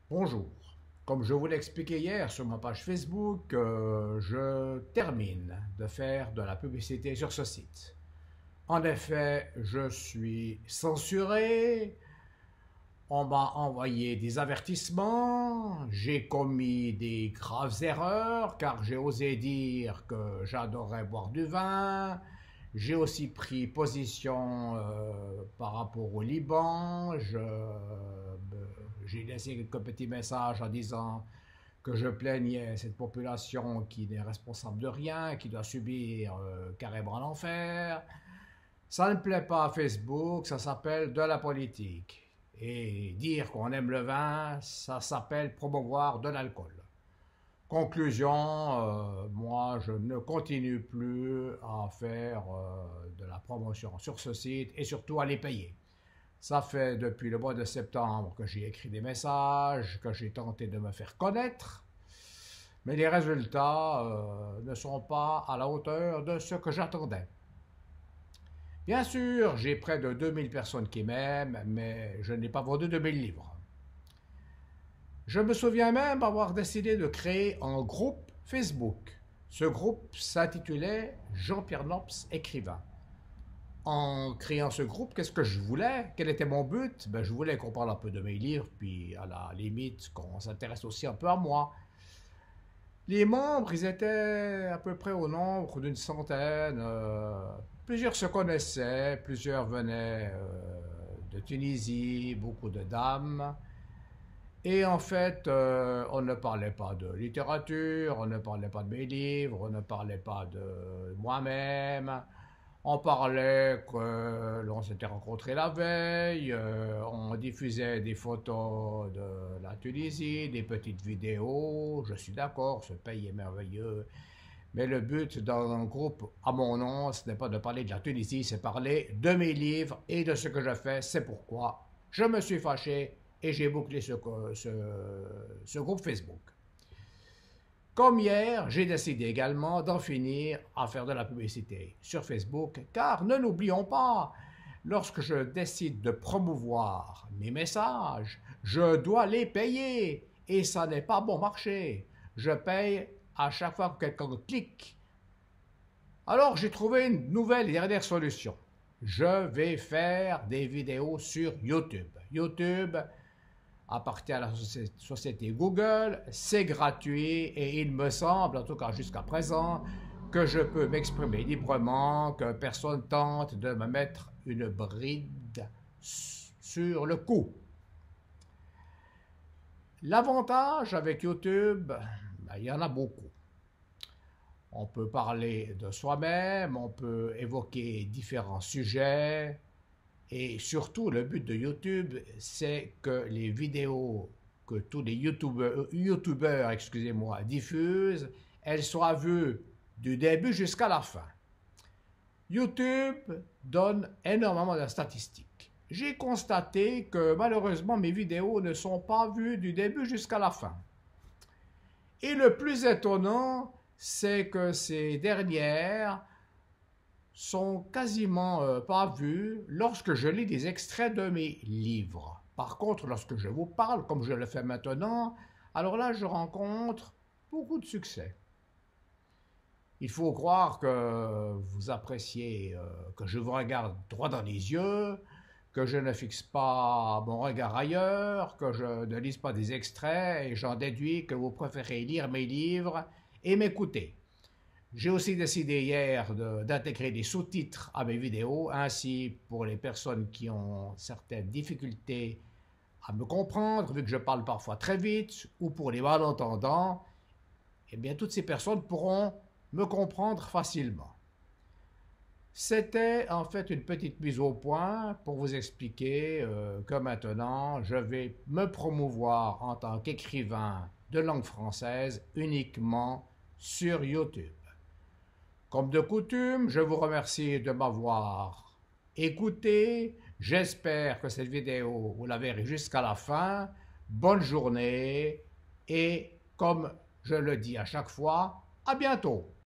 Bonjour. Comme je vous l'ai expliqué hier sur ma page Facebook, je termine de faire de la publicité sur ce site. En effet, je suis censuré, on m'a envoyé des avertissements, j'ai commis des graves erreurs car j'ai osé dire que j'adorais boire du vin, j'ai aussi pris position par rapport au Liban, j'ai laissé quelques petits messages en disant que je plaignais cette population qui n'est responsable de rien, qui doit subir carrément l'enfer. Ça ne plaît pas à Facebook, ça s'appelle de la politique. Et dire qu'on aime le vin, ça s'appelle promouvoir de l'alcool. Conclusion, moi je ne continue plus à faire de la promotion sur ce site et surtout à les payer. Ça fait depuis le mois de septembre que j'ai écrit des messages, que j'ai tenté de me faire connaître, mais les résultats ne sont pas à la hauteur de ce que j'attendais. Bien sûr, j'ai près de 2000 personnes qui m'aiment, mais je n'ai pas vendu 2000 livres. Je me souviens même avoir décidé de créer un groupe Facebook. Ce groupe s'intitulait Jean-Pierre Nopes, écrivain. En créant ce groupe, qu'est-ce que je voulais? Quel était mon but? Je voulais qu'on parle un peu de mes livres, puis à la limite qu'on s'intéresse aussi un peu à moi. Les membres, ils étaient à peu près au nombre d'une centaine. Plusieurs se connaissaient, plusieurs venaient de Tunisie, beaucoup de dames. Et en fait, on ne parlait pas de littérature, on ne parlait pas de mes livres, on ne parlait pas de moi-même. On parlait que l'on s'était rencontrés la veille, on diffusait des photos de la Tunisie, des petites vidéos. Je suis d'accord, ce pays est merveilleux. Mais le but d'un groupe à mon nom, ce n'est pas de parler de la Tunisie, c'est parler de mes livres et de ce que je fais. C'est pourquoi je me suis fâché et j'ai bouclé ce groupe Facebook. Comme hier, j'ai décidé également d'en finir à faire de la publicité sur Facebook, car ne l'oublions pas, lorsque je décide de promouvoir mes messages, je dois les payer, et ça n'est pas bon marché. Je paye à chaque fois que quelqu'un clique. Alors j'ai trouvé une nouvelle et dernière solution. Je vais faire des vidéos sur YouTube. YouTube appartient à la société Google, c'est gratuit et il me semble, en tout cas jusqu'à présent, que je peux m'exprimer librement, que personne tente de me mettre une bride sur le cou. L'avantage avec YouTube, il y en a beaucoup. On peut parler de soi-même, on peut évoquer différents sujets, et surtout, le but de YouTube, c'est que les vidéos que tous les YouTubeurs diffusent, elles soient vues du début jusqu'à la fin. YouTube donne énormément de statistiques. J'ai constaté que malheureusement, mes vidéos ne sont pas vues du début jusqu'à la fin. Et le plus étonnant, c'est que ces dernières sont quasiment pas vues lorsque je lis des extraits de mes livres. Par contre, lorsque je vous parle, comme je le fais maintenant, alors là, je rencontre beaucoup de succès. Il faut croire que vous appréciez que je vous regarde droit dans les yeux, que je ne fixe pas mon regard ailleurs, que je ne lise pas des extraits, et j'en déduis que vous préférez lire mes livres et m'écouter. J'ai aussi décidé hier d'intégrer des sous-titres à mes vidéos, ainsi pour les personnes qui ont certaines difficultés à me comprendre, vu que je parle parfois très vite, ou pour les malentendants, eh bien toutes ces personnes pourront me comprendre facilement. C'était en fait une petite mise au point pour vous expliquer que maintenant je vais me promouvoir en tant qu'écrivain de langue française uniquement sur YouTube. Comme de coutume, je vous remercie de m'avoir écouté. J'espère que cette vidéo, vous la verrez jusqu'à la fin. Bonne journée et comme je le dis à chaque fois, à bientôt.